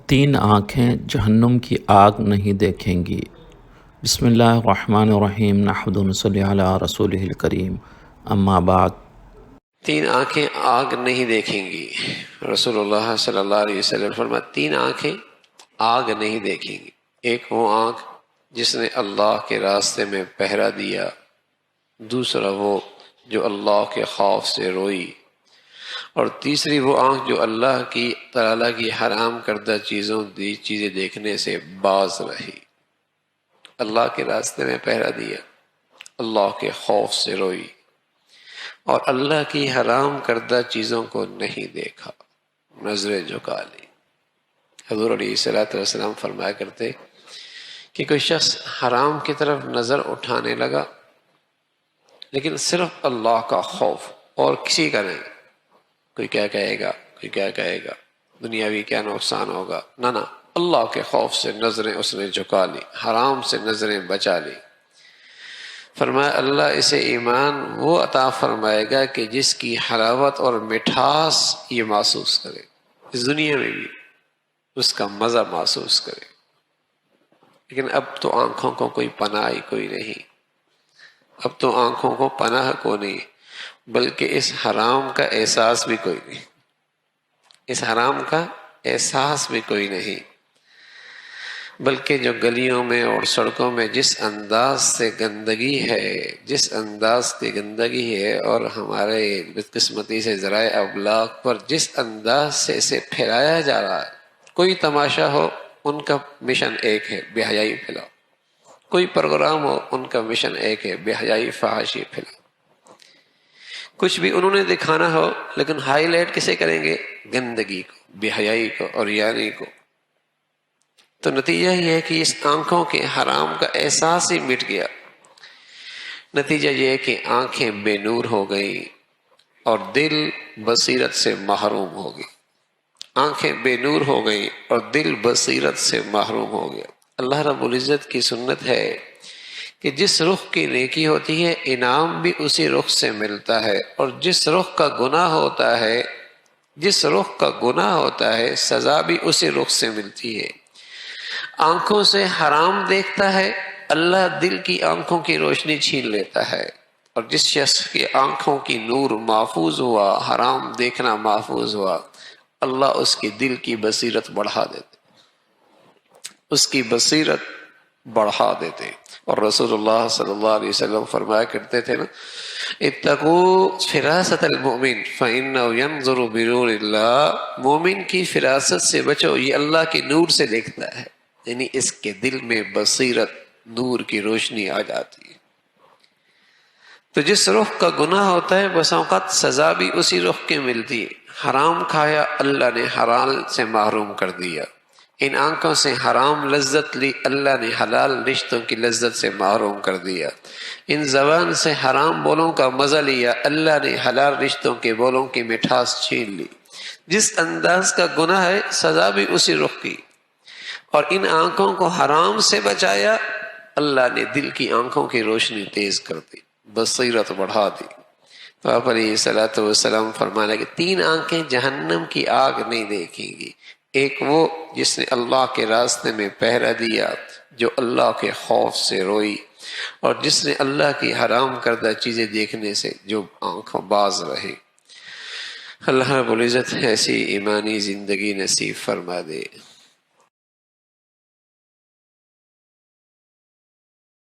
تین آنکھیں جہنم کی آگ نہیں دیکھیں گی۔ بسم اللہ الرحمن الرحیم، نحمد و نصلی علی رسولہ الکریم، اما بعد۔ تین آنکھیں آگ نہیں دیکھیں گی۔ رسول اللہ صلی اللہ علیہ وسلم فرمایا تین آنکھیں آگ نہیں دیکھیں گی۔ ایک وہ آنکھ جس نے اللہ کے راستے میں پہرا دیا، دوسرا وہ جو اللہ کے خوف سے روئی، اور تیسری وہ آنکھ جو اللہ کی تعالیٰ کی حرام کردہ چیزیں دیکھنے سے باز رہی۔ اللہ کے راستے میں پہرا دیا، اللہ کے خوف سے روئی، اور اللہ کی حرام کردہ چیزوں کو نہیں دیکھا، نظریں جھکا لی۔ حضور علیہ الصلوۃ والسلام فرمایا کرتے کہ کوئی شخص حرام کی طرف نظر اٹھانے لگا لیکن صرف اللہ کا خوف اور کسی کا نہیں، کوئی کیا کہے گا، کوئی کیا کہے گا، دنیاوی کیا نقصان ہوگا، نہ اللہ کے خوف سے نظریں اس نے جھکا لی، حرام سے نظریں بچا لی۔ فرمایا اللہ اسے ایمان وہ عطا فرمائے گا کہ جس کی حلاوت اور مٹھاس یہ محسوس کرے، اس دنیا میں بھی اس کا مزہ محسوس کرے۔ لیکن اب تو آنکھوں کو کوئی پناہ ہی کوئی نہیں، اب تو آنکھوں کو پناہ کو نہیں، بلکہ اس حرام کا احساس بھی کوئی نہیں، اس حرام کا احساس بھی کوئی نہیں، بلکہ جو گلیوں میں اور سڑکوں میں جس انداز سے گندگی ہے، جس انداز کی گندگی ہے، اور ہمارے بدقسمتی سے ذرائع ابلاغ پر جس انداز سے اسے پھیلایا جا رہا ہے، کوئی تماشا ہو ان کا مشن ایک ہے، بے حیائی پھیلاؤ، کوئی پروگرام ہو ان کا مشن ایک ہے، بے حیائی فحاشی پھیلاؤ، کچھ بھی انہوں نے دکھانا ہو لیکن ہائی لائٹ کسے کریں گے؟ گندگی کو، بے حیائی کو اور یعنی کو۔ تو نتیجہ یہ ہے کہ اس آنکھوں کے حرام کا احساس ہی مٹ گیا۔ نتیجہ یہ ہے کہ آنکھیں بے نور ہو گئی اور دل بصیرت سے محروم ہو گئی۔ آنکھیں بے نور ہو گئی اور دل بصیرت سے محروم ہو گیا۔ اللہ رب العزت کی سنت ہے کہ جس رخ کی نیکی ہوتی ہے انعام بھی اسی رخ سے ملتا ہے، اور جس رخ کا گناہ ہوتا ہے، جس رخ کا گناہ ہوتا ہے سزا بھی اسی رخ سے ملتی ہے۔ آنکھوں سے حرام دیکھتا ہے، اللہ دل کی آنکھوں کی روشنی چھین لیتا ہے، اور جس شخص کی آنکھوں کی نور محفوظ ہوا، حرام دیکھنا محفوظ ہوا، اللہ اس کی دل کی بصیرت بڑھا دیتے، اس کی بصیرت بڑھا دیتے۔ اور رسول اللہ صلی اللہ علیہ وسلم فرمایا کرتے تھے نا، اتقوا فراست المؤمن فإنه ينظر بنور اللہ، مومن کی فراست سے بچو، یہ اللہ کے نور سے دیکھتا ہے، یعنی اس کے دل میں بصیرت، نور کی روشنی آ جاتی ہے۔ تو جس رخ کا گناہ ہوتا ہے بس اوقات سزا بھی اسی رخ کی ملتی ہے۔ حرام کھایا، اللہ نے حلال سے محروم کر دیا۔ ان آنکھوں سے حرام لذت لی، اللہ نے حلال رشتوں کی لذت سے محروم کر دیا۔ ان زبان سے حرام بولوں کا مزہ لیا، اللہ نے حلال رشتوں کے بولوں کی مٹھاس چھین لی۔ جس انداز کا گناہ ہے سزا بھی اسی رخ کی، اور ان آنکھوں کو حرام سے بچایا، اللہ نے دل کی آنکھوں کی روشنی تیز کر دی، بصیرت بڑھا دی۔ تو آپ علیہ الصلوۃ والسلام فرمانے کہ تین آنکھیں جہنم کی آگ نہیں دیکھیں گی۔ ایک وہ جس نے اللہ کے راستے میں پہرا دیا، جو اللہ کے خوف سے روئی، اور جس نے اللہ کی حرام کردہ چیزیں دیکھنے سے جو آنکھوں باز رہی۔ اللہ رب العزت ایسی ایمانی زندگی نصیب فرما دے۔